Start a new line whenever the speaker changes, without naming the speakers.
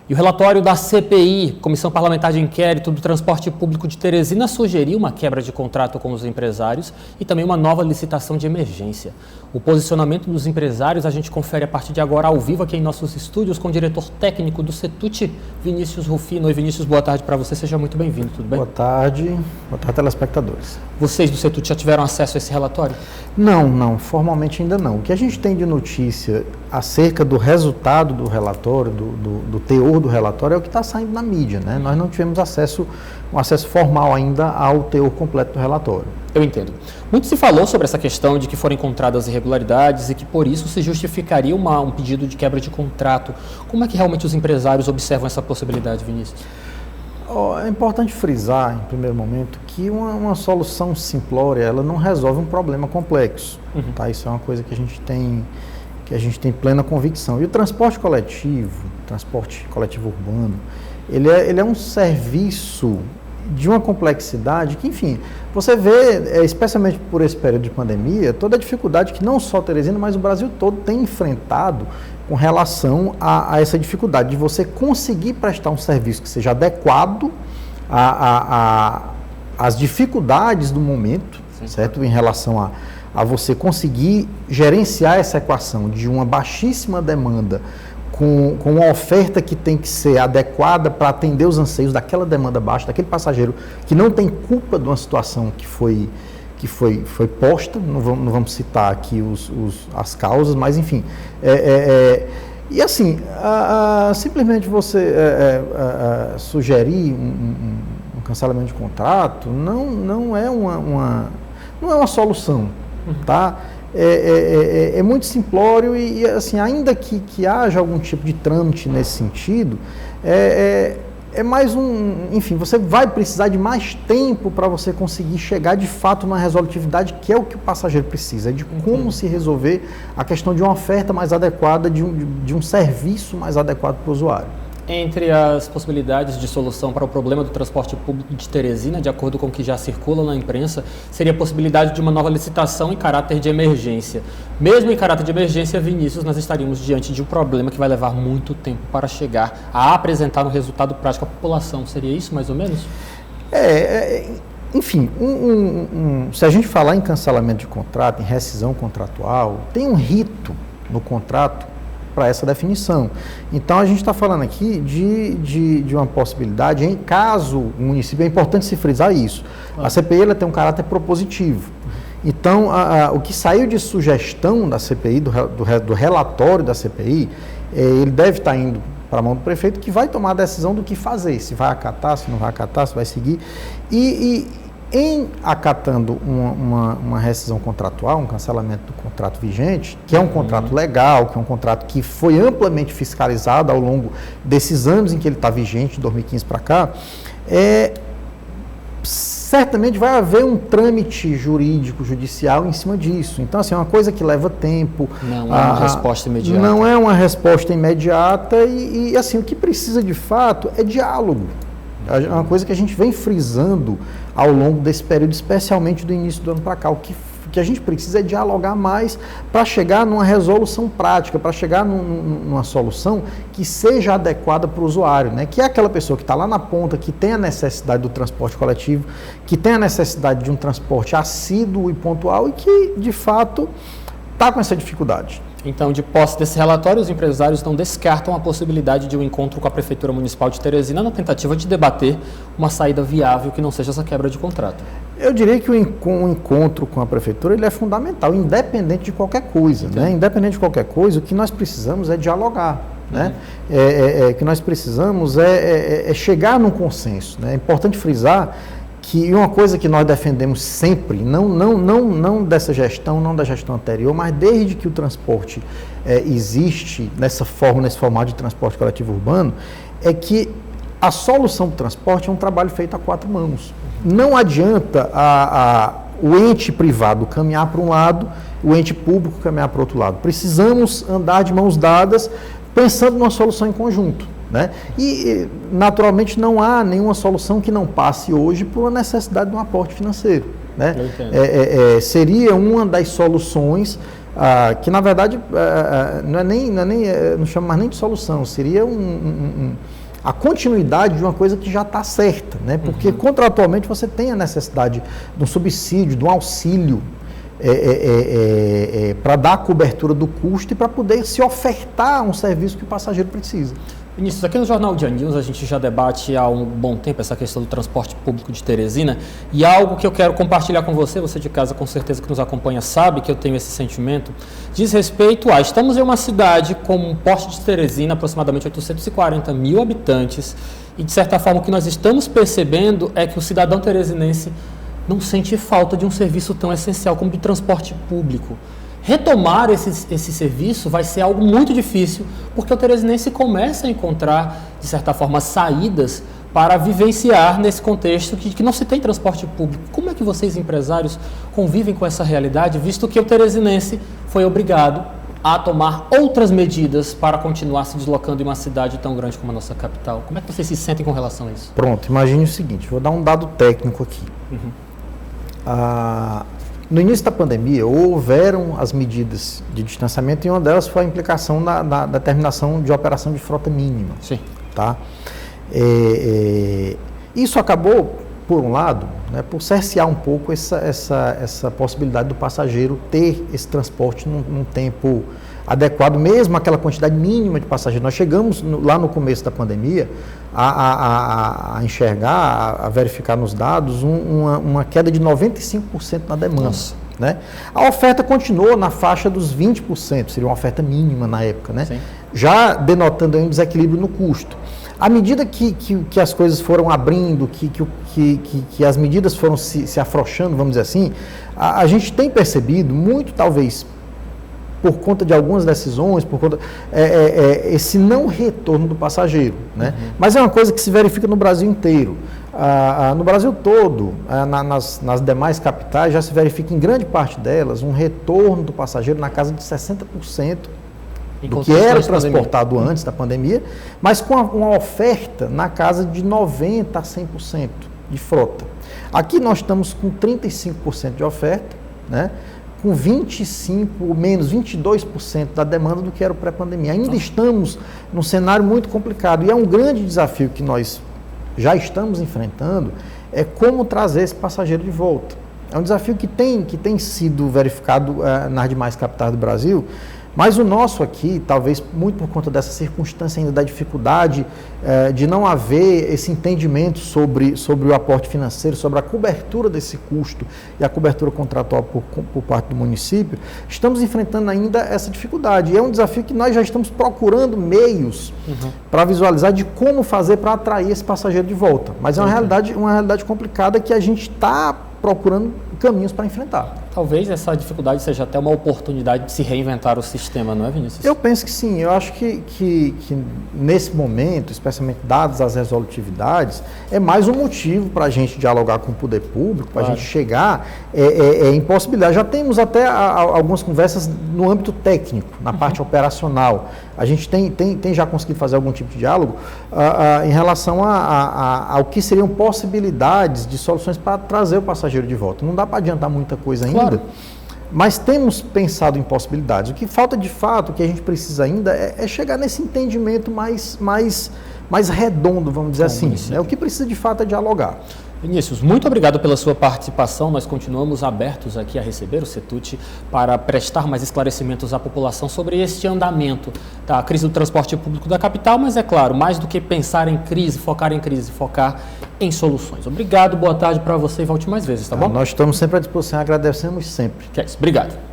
E o relatório da CPI, Comissão Parlamentar de Inquérito do Transporte Público de Teresina, sugeriu uma quebra de contrato com os empresários e também uma nova licitação de emergência. O posicionamento dos empresários a gente confere a partir de agora ao vivo aqui em nossos estúdios com o diretor técnico do CETUT, Vinícius Rufino. Oi, Vinícius, boa tarde para você, seja muito bem-vindo, tudo bem?
Boa tarde, telespectadores.
Vocês do CETUT já tiveram acesso a esse relatório?
Não, formalmente ainda não. O que a gente tem de notícia acerca do resultado do relatório, do teor do relatório, é o que está saindo na mídia, né? Nós não tivemos um acesso formal ainda ao teor completo do relatório.
Eu entendo. Muito se falou sobre essa questão de que foram encontradas irregularidades e que por isso se justificaria um pedido de quebra de contrato. Como é que realmente os empresários observam essa possibilidade, Vinícius?
É importante frisar, em primeiro momento, que uma solução simplória, ela não resolve um problema complexo. Tá? Isso é uma coisa que a gente tem plena convicção. E o transporte coletivo urbano, ele é um serviço de uma complexidade que, enfim, você vê, especialmente por esse período de pandemia, toda a dificuldade que não só Teresina, mas o Brasil todo tem enfrentado com relação a essa dificuldade de você conseguir prestar um serviço que seja adequado às dificuldades do momento, certo? Em relação a você conseguir gerenciar essa equação de uma baixíssima demanda com uma oferta que tem que ser adequada para atender os anseios daquela demanda baixa, daquele passageiro que não tem culpa de uma situação que foi posta, não vamos citar aqui as causas, mas enfim. E assim, simplesmente você sugerir um cancelamento de contrato não é uma solução, tá? É muito simplório e assim, ainda que haja algum tipo de trâmite nesse sentido, é mais enfim, você vai precisar de mais tempo para você conseguir chegar de fato numa resolutividade, que é o que o passageiro precisa, de como se resolver a questão de uma oferta mais adequada, de um serviço mais adequado para o usuário.
Entre as possibilidades de solução para o problema do transporte público de Teresina, de acordo com o que já circula na imprensa, seria a possibilidade de uma nova licitação em caráter de emergência. Mesmo em caráter de emergência, Vinícius, nós estaríamos diante de um problema que vai levar muito tempo para chegar a apresentar um resultado prático à população. Seria isso, mais ou menos?
Enfim, se a gente falar em cancelamento de contrato, em rescisão contratual, tem um rito no contrato para essa definição. Então, a gente está falando aqui de uma possibilidade, em caso o município, é importante se frisar isso, a CPI ela tem um caráter propositivo. Então, o que saiu de sugestão da CPI, do relatório da CPI, ele deve estar indo para a mão do prefeito, que vai tomar a decisão do que fazer, se vai acatar, se não vai acatar, se vai seguir. Em acatando uma rescisão contratual, um cancelamento do contrato vigente, que é um contrato legal, que é um contrato que foi amplamente fiscalizado ao longo desses anos em que ele está vigente, de 2015 para cá, certamente vai haver um trâmite jurídico, judicial em cima disso. Então, assim, é uma coisa que leva tempo.
Não é uma resposta imediata.
Não é uma resposta imediata e assim, o que precisa de fato é diálogo. É uma coisa que a gente vem frisando ao longo desse período, especialmente do início do ano para cá. O que a gente precisa é dialogar mais para chegar numa resolução prática, para chegar numa solução que seja adequada para o usuário, né? Que é aquela pessoa que está lá na ponta, que tem a necessidade do transporte coletivo, que tem a necessidade de um transporte assíduo e pontual e que, de fato, está com essa dificuldade.
Então, de posse desse relatório, os empresários não descartam a possibilidade de um encontro com a Prefeitura Municipal de Teresina na tentativa de debater uma saída viável que não seja essa quebra de contrato.
Eu diria que o encontro com a Prefeitura ele é fundamental, independente de qualquer coisa. Né? Independente de qualquer coisa, o que nós precisamos é dialogar. Né? O que nós precisamos é chegar num consenso. Né? É importante frisar que uma coisa que nós defendemos sempre, não dessa gestão, não da gestão anterior, mas desde que o transporte existe nesse formato de transporte coletivo urbano, é que a solução do transporte é um trabalho feito a quatro mãos. Não adianta o ente privado caminhar para um lado, o ente público caminhar para o outro lado. Precisamos andar de mãos dadas, pensando numa solução em conjunto. Né? E, naturalmente, não há nenhuma solução que não passe hoje por uma necessidade de um aporte financeiro. Né? Seria uma das soluções que na verdade não chama mais nem de solução, seria a continuidade de uma coisa que já está certa, né? Porque contratualmente você tem a necessidade de um subsídio, de um auxílio para dar a cobertura do custo e para poder se ofertar um serviço que o passageiro precisa.
Vinícius, aqui no Jornal Dia News a gente já debate há um bom tempo essa questão do transporte público de Teresina e algo que eu quero compartilhar com você de casa com certeza que nos acompanha sabe que eu tenho esse sentimento, diz respeito a, estamos em uma cidade com um porte de Teresina, aproximadamente 840 mil habitantes e de certa forma o que nós estamos percebendo é que o cidadão teresinense não sente falta de um serviço tão essencial como o de transporte público. Retomar esse serviço vai ser algo muito difícil, porque o teresinense começa a encontrar, de certa forma, saídas para vivenciar nesse contexto que não se tem transporte público. Como é que vocês, empresários, convivem com essa realidade, visto que o teresinense foi obrigado a tomar outras medidas para continuar se deslocando em uma cidade tão grande como a nossa capital? Como é que vocês se sentem com relação a isso?
Pronto, imagine o seguinte, vou dar um dado técnico aqui. No início da pandemia, houveram as medidas de distanciamento e uma delas foi a implicação da determinação de operação de frota mínima.
Sim.
Tá? Isso acabou, por um lado, né, por cercear um pouco essa possibilidade do passageiro ter esse transporte num tempo adequado, mesmo aquela quantidade mínima de passageiros. Nós chegamos lá no começo da pandemia a enxergar, a verificar nos dados uma queda de 95% na demanda. Né? A oferta continuou na faixa dos 20%, seria uma oferta mínima na época, né? Já denotando um desequilíbrio no custo. À medida que as coisas foram abrindo, que as medidas foram se afrouxando, vamos dizer assim, a gente tem percebido, muito talvez por conta de algumas decisões, por conta esse não retorno do passageiro, né? Mas é uma coisa que se verifica no Brasil inteiro. No Brasil todo, nas demais capitais, já se verifica em grande parte delas um retorno do passageiro na casa de 60% do que era transportado antes da pandemia, mas com uma oferta na casa de 90% a 100% de frota. Aqui nós estamos com 35% de oferta, né? Com 25% ou menos 22% da demanda do que era o pré-pandemia. Ainda estamos num cenário muito complicado e é um grande desafio que nós já estamos enfrentando, é como trazer esse passageiro de volta. É um desafio que tem sido verificado nas demais capitais do Brasil, mas o nosso aqui, talvez muito por conta dessa circunstância ainda da dificuldade de não haver esse entendimento sobre o aporte financeiro, sobre a cobertura desse custo e a cobertura contratual por parte do município, estamos enfrentando ainda essa dificuldade. E é um desafio que nós já estamos procurando meios para visualizar de como fazer para atrair esse passageiro de volta. Mas é uma realidade complicada que a gente está procurando caminhos para enfrentar.
Talvez essa dificuldade seja até uma oportunidade de se reinventar o sistema, não é, Vinícius?
Eu penso que sim. Eu acho que nesse momento, especialmente dadas as resolutividades, é mais um motivo para a gente dialogar com o poder público, para a gente chegar em possibilidade. Já temos até algumas conversas no âmbito técnico, na parte operacional. A gente tem já conseguido fazer algum tipo de diálogo em relação ao que seriam possibilidades de soluções para trazer o passageiro de volta. Não dá para adiantar muita coisa ainda, mas temos pensado em possibilidades. O que falta de fato, o que a gente precisa ainda é chegar nesse entendimento mais redondo, vamos dizer assim. Né? O que precisa de fato é dialogar.
Vinícius, muito obrigado pela sua participação. Nós continuamos abertos aqui a receber o CETUT para prestar mais esclarecimentos à população sobre este andamento da crise do transporte público da capital, mas é claro, mais do que pensar em crise, focar em soluções. Obrigado, boa tarde para você e volte mais vezes, tá bom?
Nós estamos sempre à disposição, agradecemos sempre.
Que é isso, obrigado.